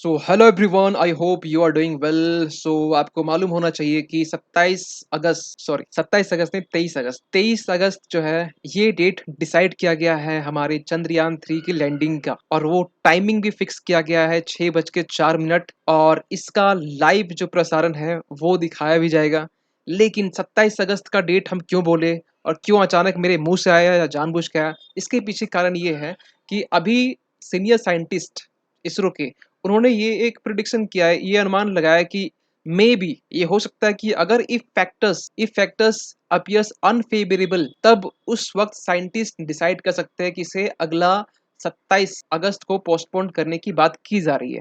So hello everyone, I hope you are doing well. So आपको मालूम होना चाहिए कि 27 अगस्त नहीं, 23 अगस्त जो है ये डेट डिसाइड किया गया है हमारे चंद्रयान 3 की लैंडिंग का। और वो टाइमिंग भी फिक्स किया गया है 6:04। और इसका लाइव जो प्रसारण है वो दिखाया भी जाएगा। लेकिन 27 अगस्त का डेट हम क्यों बोले और क्यों अचानक मेरे मुंह से आया या जानबूझ के आया, इसके पीछे कारण ये है कि अभी सीनियर साइंटिस्ट इसरो के, उन्होंने ये एक प्रिडिक्शन किया है, ये अनुमान लगाया कि मे बी ये हो सकता है कि अगर इफ फैक्टर्स अपीयर्स अनफेवरेबल, तब उस वक्त साइंटिस्ट डिसाइड कर सकते हैं कि इसे अगला 27 अगस्त को पोस्टपोन करने की बात की जा रही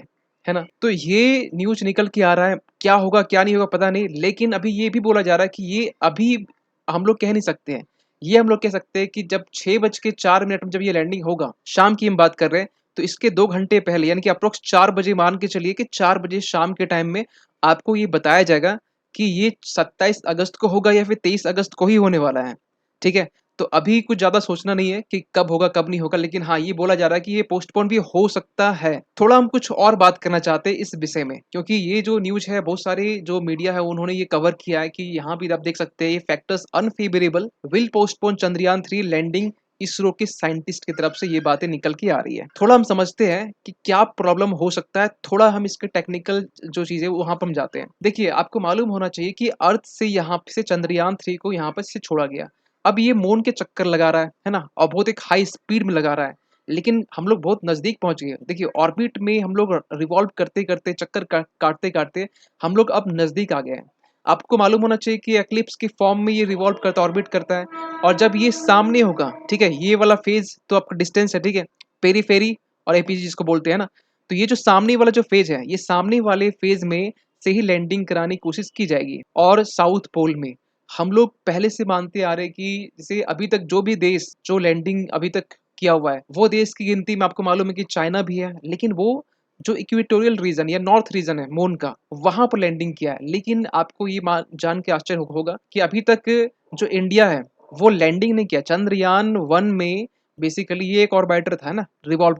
है ना। तो ये न्यूज निकल के आ रहा है, क्या होगा क्या नहीं होगा पता नहीं, लेकिन अभी ये भी बोला जा रहा है कि ये अभी हम लोग कह नहीं सकते हैं। ये हम लोग कह सकते हैं कि जब 6:04 में जब ये लैंडिंग होगा, शाम की हम बात कर रहे हैं, तो इसके 2 घंटे पहले यानी कि अप्रोक्स 4 बजे, मान के चलिए कि 4 बजे शाम के टाइम में आपको ये बताया जाएगा कि ये 27 अगस्त को होगा या फिर 23 अगस्त को ही होने वाला है। ठीक है। तो अभी कुछ ज्यादा सोचना नहीं है कि कब होगा कब नहीं होगा, लेकिन हाँ, ये बोला जा रहा है कि ये पोस्टपोन भी हो सकता है। थोड़ा हम कुछ और बात करना चाहते हैं इस विषय में, क्योंकि ये जो न्यूज है बहुत सारे जो मीडिया है उन्होंने ये कवर किया है कि यहाँ भी आप देख सकते हैं, ये factors unfavourable will postpone Chandrayaan 3 landing. ISRO के साइंटिस्ट की तरफ से ये बातें निकल के आ रही है। थोड़ा हम समझते हैं कि क्या प्रॉब्लम हो सकता है, थोड़ा हम इसके टेक्निकल जो चीजें वहां पर हम जाते हैं। देखिए, आपको मालूम होना चाहिए कि अर्थ से यहाँ से चंद्रयान 3 को यहाँ पर से छोड़ा गया। अब ये मून के चक्कर लगा रहा है ना, और बहुत एक हाई स्पीड में लगा रहा है। लेकिन हम लोग बहुत नजदीक पहुंच गए। देखिए, ऑर्बिट में हम लोग रिवॉल्व करते करते, चक्कर काटते काटते हम लोग अब नजदीक आ गए हैं। आपको मालूम होना चाहिए कि एक्लिप्स की फॉर्म में ये रिवॉल्व करता है, ऑर्बिट करता है। और जब ये सामने होगा, ठीक है, ये वाला फेज तो आपका डिस्टेंस है, ठीक है, पेरीफेरी और एपीजी जिसको बोलते हैं ना। तो ये जो सामने वाला जो फेज है, ये सामने वाले फेज में से ही लैंडिंग कराने की कोशिश की जाएगी। और साउथ पोल में हम लोग पहले से मानते आ रहे हैं कि जैसे अभी तक जो भी देश जो लैंडिंग अभी तक किया हुआ है, वो देश की गिनती में आपको मालूम है कि चाइना भी है। लेकिन वो जो इक्वेटोरियल रीजन या नॉर्थ रीजन है मून का, वहां पर लैंडिंग किया है। लेकिन आपको ये जान के आश्चर्य होगा कि अभी तक जो इंडिया है वो लैंडिंग नहीं किया। चंद्रयान 1 में बेसिकली ये एक ऑर्बिटर था ना, रिवॉल्व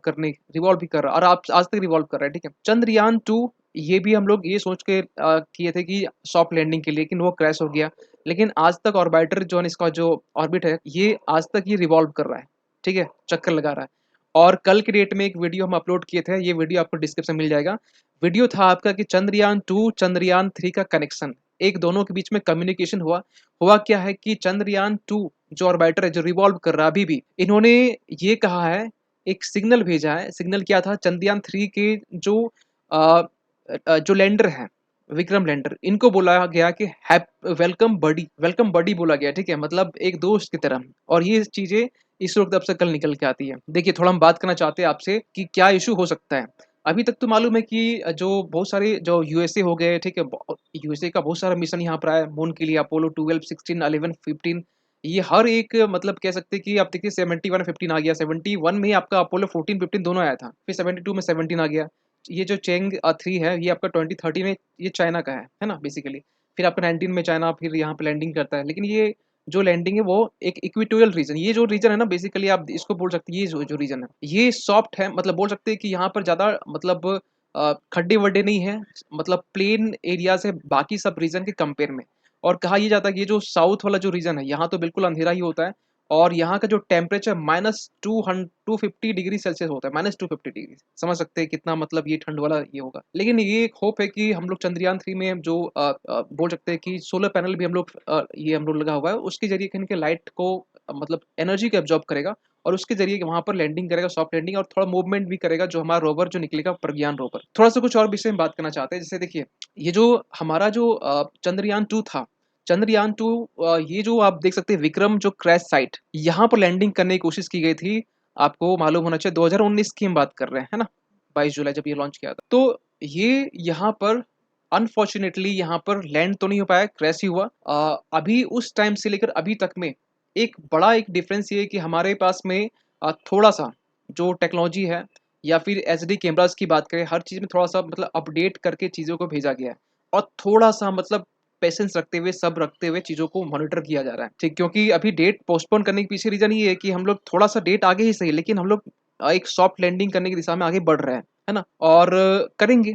भी कर रहा, और आप आज तक रिवॉल्व कर रहा है। ठीक है। चंद्रयान 2 ये भी हम लोग ये सोच के किए थे कि सॉफ्ट लैंडिंग के लिए, लेकिन वो क्रैश हो गया। लेकिन आज तक ऑर्बिटर जो है, इसका जो ऑर्बिट है, ये आज तक ये रिवॉल्व कर रहा है। ठीक है, चक्कर लगा रहा है। और कल की डेट में एक वीडियो हम अपलोड किए थे, ये वीडियो आपको डिस्क्रिप्शन मिल जाएगा। वीडियो था आपका कि चंद्रयान 2 चंद्रयान 3 का कनेक्शन, एक दोनों के बीच में कम्युनिकेशन हुआ। हुआ क्या है कि चंद्रयान 2 जो ऑर्बिटर है, जो रिवॉल्व कर रहा है अभी भी, इन्होंने ये कहा है, एक सिग्नल भेजा है। सिग्नल क्या था, चंद्रयान 3 के जो जो लैंडर है, विक्रम लैंडर, इनको बोला गया कि वेलकम बडी बोला गया। ठीक है, मतलब एक दोस्त की तरह। और ये चीजें इसरो की तरफ से कल निकल के आती है। देखिए, थोड़ा हम बात करना चाहते हैं आपसे कि क्या इशू हो सकता है। अभी तक तो मालूम है कि जो बहुत सारे जो यूएसए हो गए, ठीक है, यूएसए का बहुत सारा मिशन यहाँ पर आया मून के लिए, अपोलो 12, 16, 11, 15। ये हर एक, मतलब कह सकते हैं कि आप देखिए 71, 15 आ गया। 71 में ही आपका अपोलो 14, 15 दोनों आया था। फिर 72 में 17 आ गया। ये जो चेंग 3 है, ये आपका 2013 में, ये चाइना का है ना बेसिकली। फिर आपका 19 में चाइना फिर यहाँ पे लैंडिंग करता है। लेकिन ये जो लैंडिंग है वो एक इक्वेटोरियल रीजन, ये जो रीजन है ना, बेसिकली आप इसको बोल सकते हैं, ये जो रीजन है ये सॉफ्ट है। मतलब बोल सकते हैं कि यहाँ पर ज्यादा, मतलब खड्डे वड्डे नहीं है, मतलब प्लेन एरिया से बाकी सब रीजन के कंपेयर में। और कहा यह जाता है कि ये जो साउथ वाला जो रीजन है, यहाँ तो बिल्कुल अंधेरा ही होता है। और यहाँ का जो टेम्परेचर -250 डिग्री सेल्सियस होता है, -250 डिग्री। समझ सकते हैं कितना, मतलब ये ठंड वाला ये होगा। लेकिन ये एक होप है कि हम लोग चंद्रयान 3 में जो बोल सकते हैं कि सोलर पैनल भी हम लोग ये हम लोग लगा हुआ है, उसके जरिए कहीं के लाइट को मतलब एनर्जी को एब्जॉर्ब करेगा। और उसके जरिए वहां पर लैंडिंग करेगा, सॉफ्ट लैंडिंग, और थोड़ा मूवमेंट भी करेगा जो हमारा रोवर जो निकलेगा, प्रज्ञान रोवर। थोड़ा सा कुछ और विषय में बात करना चाहते हैं। जैसे देखिए, ये जो हमारा जो चंद्रयान 2 था, चंद्रयान 2, ये जो आप देख सकते हैं विक्रम जो क्रैश साइट, यहाँ पर लैंडिंग करने की कोशिश की गई थी। आपको मालूम होना चाहिए 2019 की हम बात कर रहे हैं, है ना, 22 जुलाई जब ये लॉन्च किया था। तो ये यहाँ पर अनफॉर्चुनेटली यहाँ पर लैंड तो नहीं हो पाया, क्रैश ही हुआ। अभी उस टाइम से लेकर अभी तक में एक बड़ा एक डिफरेंस ये है कि हमारे पास में थोड़ा सा जो टेक्नोलॉजी है, या फिर एचडी कैमरास की बात करें, हर चीज़ में थोड़ा सा मतलब अपडेट करके चीज़ों को भेजा गया है। और थोड़ा सा मतलब पेशेंस रखते हुए, सब रखते हुए चीज़ों को मॉनिटर किया जा रहा है। ठीक, क्योंकि अभी डेट पोस्टपोन करने के पीछे रीजन ये है कि हम लोग थोड़ा सा डेट आगे ही सही, लेकिन हम लोग एक सॉफ्ट लैंडिंग करने की दिशा में आगे बढ़ रहे हैं। है ना? और करेंगे,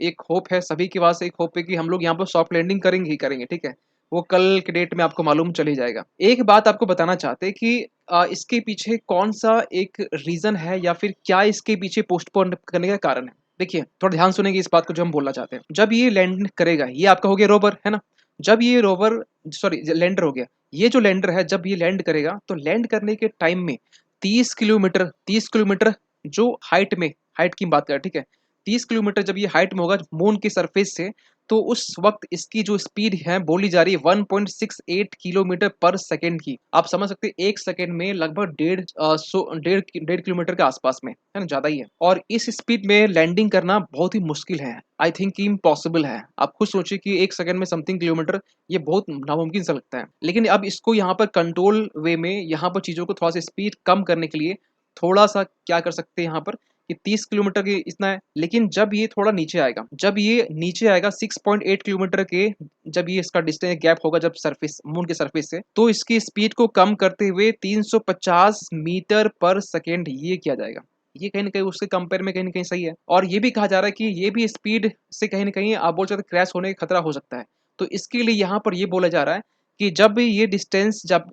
एक होप है, सभी के पास एक होप है कि हम लोग यहाँ पर सॉफ्ट लैंडिंग करेंगे ही करेंगे, ठीक है? वो कल के डेट में आपको मालूम चल ही जाएगा। एक बात आपको बताना चाहते हैं कि इसके पीछे कौन-सा एक रीज़न है या फिर क्या इसके पीछे पोस्टपोन करने का कारण है? देखिए, थोड़ा ध्यान सुनेंगे इस बात को जो हम बोलना चाहते हैं। जब ये लैंड करेगा, ये आपका हो गया रोवर, है ना? जब ये रोवर सॉरी लैंडर हो गया। ये जो लैंडर है जब ये लैंड करेगा, तो लैंड करने के टाइम में 30 किलोमीटर जो हाइट की बात करें, ठीक है? 30 किलोमीटर जब ये हाइट में होगा मून की सरफेस से, तो उस वक़्त इसकी जो स्पीड है बोली जा रही है 1.68 किलोमीटर पर सेकंड की। आप समझ सकते हैं 1 सेकंड में लगभग डेढ़ किलोमीटर के आस-पास में, है ना? ज़्यादा ही है। और इस स्पीड में लैंडिंग करना बहुत ही मुश्किल है। आई थिंक इम्पॉसिबल है। आप खुद सोचिए कि 1 सेकंड में समथिंग किलोमीटर, ये बहुत नामुमकिन सा लगता है। लेकिन अब इसको यहाँ पर कंट्रोल वे में यहाँ पर चीज़ों को थोड़ा-सा स्पीड कम करने के लिए थोड़ा-सा क्या कर सकते हैं यहाँ पर कि 30 किलोमीटर की इतना है, लेकिन जब ये थोड़ा नीचे आएगा, जब ये नीचे आएगा 6.8 किलोमीटर के, जब ये इसका डिस्टेंस गैप होगा जब सरफेस मून के सरफेस से, तो इसकी स्पीड को कम करते हुए 350 मीटर पर सेकंड ये किया जाएगा। ये कहीं न कहीं उसके कंपेयर में कहीं न कहीं सही है। और ये भी कहा जा रहा है कि ये भी स्पीड से कहीं न कहीं आप बोल सकते हैं क्रैश होने का खतरा हो सकता है। तो इसके लिए यहाँ पर ये बोला जा रहा है कि जब ये डिस्टेंस जब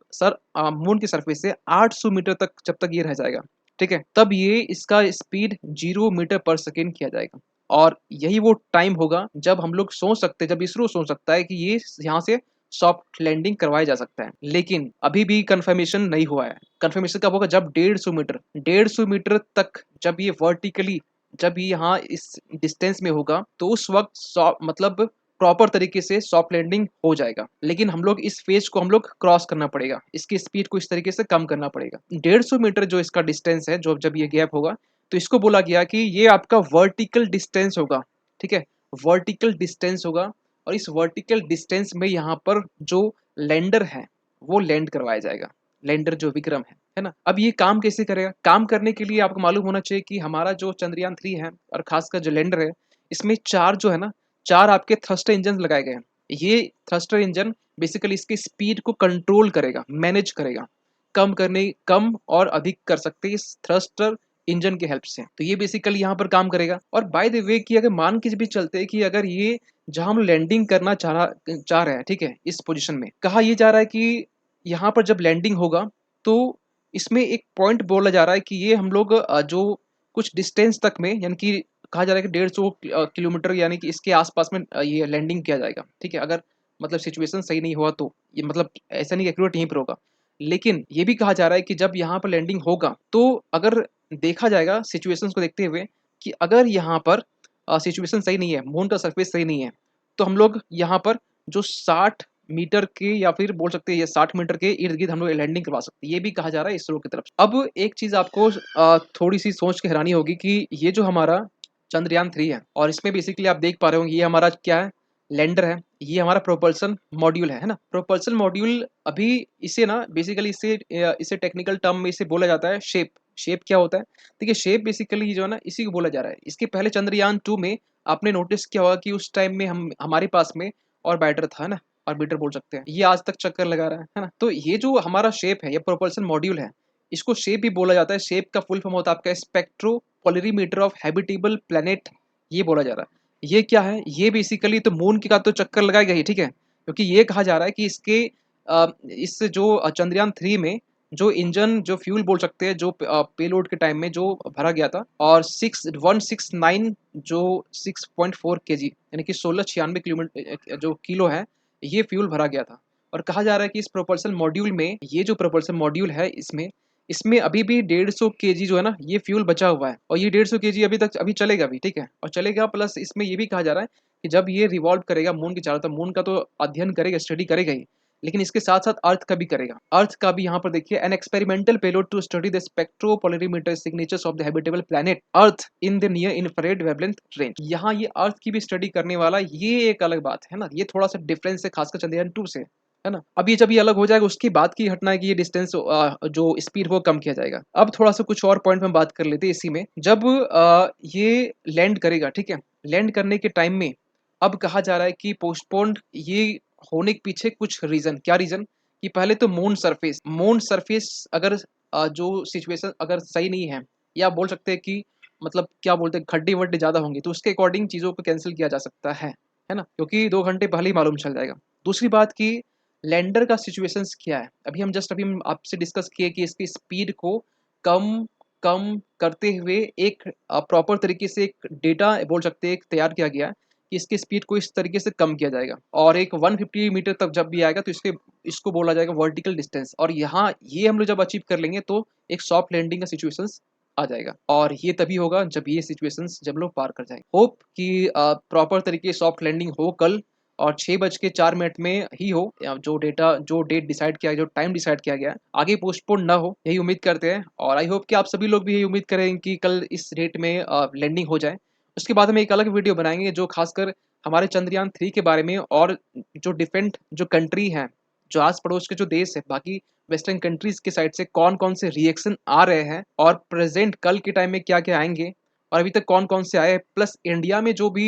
मून की सरफेस से 800 मीटर तक जब तक ये रह जाएगा, ठीक है? तब ये इसका स्पीड 0 मीटर पर सेकंड किया जाएगा। और यही वो टाइम होगा जब हम लोग सोच सकते हैं, जब इसरो सोच सकता है कि ये यहाँ से सॉफ्ट लैंडिंग करवाया जा सकता है। लेकिन अभी भी कन्फर्मेशन नहीं हुआ है। कन्फर्मेशन कब होगा? जब 150 मीटर तक जब ये वर्टिकली जब ये यहाँ इस डिस्टेंस में होगा, तो उस वक़्त मतलब प्रॉपर तरीके से सॉफ्ट लैंडिंग हो जाएगा। लेकिन हम लोग इस फेज़ को हम लोग क्रॉस करना पड़ेगा। इसकी स्पीड को इस तरीके से कम करना पड़ेगा। 150 मीटर जो इसका डिस्टेंस है, जो जब ये गैप होगा, तो इसको बोला गया कि ये आपका वर्टिकल डिस्टेंस होगा, ठीक है? वर्टिकल डिस्टेंस होगा और इस वर्टिकल डिस्टेंस में यहाँ पर जो लैंडर है, वो लैंड करवाया जाएगा। लैंडर जो विक्रम है ना? अब ये काम कैसे करेगा? काम करने के लिए आपको मालूम होना चाहिए कि हमारा जो चंद्रयान 3 है और खासकर जो लैंडर है, इसमें 4 जो है ना, 4 आपके थ्रस्टर इंजन लगाए गए हैं। ये थ्रस्टर इंजन बेसिकली इसकी स्पीड को कंट्रोल करेगा, मैनेज करेगा। कम और अधिक कर सकते हैं इस थ्रस्टर इंजन की हेल्प से। तो ये बेसिकली यहाँ पर काम करेगा। और बाय द वे कि अगर मान के भी चलते हैं कि अगर ये जहाँ हम लैंडिंग करना चाह रहे हैं, ठीक है? इस पोज़ीशन में, कहा ये जा रहा है कि यहाँ पर जब लैंडिंग होगा, तो इसमें एक पॉइंट बोला जा रहा है कि ये हम लोग जो कुछ डिस्टेंस तक में, यानी कि कहा जा रहा है कि 150 किलोमीटर यानी कि इसके आस-पास में ये लैंडिंग किया जाएगा, ठीक है? अगर मतलब सिचुएशन सही नहीं हुआ तो, ये मतलब ऐसा नहीं एक्यूरेट यहीं पर होगा। लेकिन ये भी कहा जा रहा है कि जब यहाँ पर लैंडिंग होगा, तो अगर देखा जाएगा सिचुएशंस को देखते हुए कि अगर यहाँ पर सिचुएशन सही नहीं है, मून का सरफेस सही नहीं है, तो हम लोग यहाँ पर जो 60 मीटर के या फिर बोल सकते हैं ये 60 मीटर के इर्द-गिर्द हम लोग लैंडिंग करवा सकते हैं। ये भी कहा जा रहा है इसरो की तरफ से। अब एक चीज़ आपको थोड़ी-सी सोच के हैरानी होगी कि ये जो हमारा चंद्रयान 3 है और इसमें बेसिकली आप देख पा रहे होंगे ये हमारा क्या है? लैंडर है। ये हमारा प्रोपल्शन मॉड्यूल है ना? प्रोपल्शन मॉड्यूल अभी इसे ना बेसिकली इसे टेक्निकल टर्म में इसे बोला जाता है शेप। शेप क्या होता है? देखिए शेप बेसिकली जो है ना इसी को बोला जा रहा है। इसके पहले चंद्रयान 2 में आपने नोटिस किया होगा कि उस टाइम में हम हमारे पास में ऑर्बिटर था ना? ऑर्बिटर बोल सकते हैं। ये आज तक चक्कर लगा रहा है ना? तो ये जो हमारा शेप है, ये प्रोपल्शन मॉड्यूल है। इसको शेप भी बोला जाता है। शेप का फुल फॉर्म होता है आपका स्पेक्ट्रोपोलरीमीटर ऑफ हैबिटेबल प्लैनेट, ये बोला जा रहा है। ये क्या है? ये बेसिकली तो मून का तो चक्कर लगाएगा ही, ठीक है? क्योंकि ये कहा जा रहा है कि इसके इस जो चंद्रयान 3 में जो इंजन जो फ्यूल बोल सकते हैं जो पेलोड के टाइम में जो भरा गया था और 6169 जो 6.4 केजी यानी कि 1696 किलोमीटर जो किलो है, ये फ्यूल भरा गया था। और कहा जा रहा है कि इस प्रोपल्शन मॉड्यूल में ये जो प्रोपल्शन मॉड्यूल है इसमें इसमें अभी भी 150 केजी जो है ना ये फ्यूल बचा हुआ है और ये 150 केजी अभी चलेगा भी, ठीक है? और चलेगा प्लस इसमें ये भी कहा जा रहा है कि जब ये रिवॉल्व करेगा मून के चारों तरफ, मून का तो अध्ययन करेगा, स्टडी करेगा ही, लेकिन इसके साथ-साथ अर्थ का भी करेगा। अर्थ का भी यहाँ पर देखिए an experimental payload to study the spectropolarimeter signatures of the habitable planet earth in the near infrared wavelength range. यहाँ ये अर्थ की भी स्टडी करने वाला, ये एक अलग बात है ना? ये थोड़ा-सा डिफरेंस है खासकर चंद्रयान 2 से। है ना? अब ये जब ये अलग हो जाएगा उसके बाद की घटना है कि ये डिस्टेंस जो स्पीड वो कम किया जाएगा। अब थोड़ा-सा कुछ और पॉइंट में बात कर लेते हैं इसी में। जब ये लैंड करेगा, ठीक है? लैंड करने के टाइम में अब कहा जा रहा है कि पोस्टपोन्ड ये होने के पीछे कुछ रीज़न, क्या रीज़न? कि पहले तो मून सरफेस अगर जो सिचुएशन अगर सही नहीं है या बोल सकते हैं कि मतलब क्या बोलते हैं खड्डे-वड्डे ज़्यादा होंगे तो उसके अकॉर्डिंग चीज़ों को कैंसल किया जा सकता है ना? क्योंकि 2 घंटे पहले ही मालूम चल जाएगा। दूसरी बात कि लैंडर का सिचुएशंस क्या है? अभी हम आपसे डिस्कस किए कि इसकी स्पीड को कम कम करते हुए एक प्रॉपर तरीके से एक डेटा बोल सकते हैं एक तैयार किया गया है कि इसकी स्पीड को इस तरीके से कम किया जाएगा और एक 150 मीटर तक जब भी आएगा तो इसको बोला जाएगा वर्टिकल डिस्टेंस और यहाँ ये हम लोग जब अचीव कर लेंगे तो एक सॉफ्ट लैंडिंग का सिचुएशंस आ जाएगा और ये तभी होगा जब ये सिचुएशंस जब लोग पार कर जाएंगे। होप कि प्रॉपर तरीके सॉफ्ट लैंडिंग हो कल और 6:04 में ही हो जो डेट डिसाइड किया जो टाइम डिसाइड किया गया है आगे पोस्टपोन ना हो यही उम्मीद करते हैं और आई होप कि आप सभी लोग भी यही उम्मीद करें कि कल इस डेट में लैंडिंग हो जाए। उसके बाद हम एक अलग वीडियो बनाएंगे जो खासकर हमारे चंद्रयान 3 के बारे में और जो डिफरेंट जो कंट्री हैं जो आस पड़ोस के जो देश है बाकी वेस्टर्न कंट्रीज के साइड से कौन कौन से रिएक्शन आ रहे हैं और प्रेजेंट कल के टाइम में क्या क्या आएंगे और अभी तक कौन कौन से आए हैं प्लस इंडिया में जो भी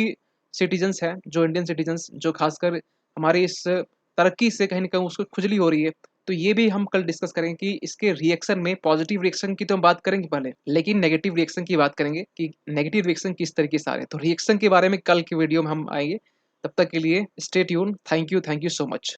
सिटीजन्स हैं जो इंडियन सिटीजन्स जो खासकर हमारे इस तरक्की से कहीं ना कहीं उसको खुजली हो रही है तो ये भी हम कल डिस्कस करेंगे कि इसके रिएक्शन में पॉजिटिव रिएक्शन की तो हम बात करेंगे पहले लेकिन नेगेटिव रिएक्शन की बात करेंगे कि नेगेटिव रिएक्शन किस तरीके से आ रहे हैं तो रिएक्शन के बारे में कल की वीडियो में हम आएंगे। तब तक के लिए stay tune. Thank you so much.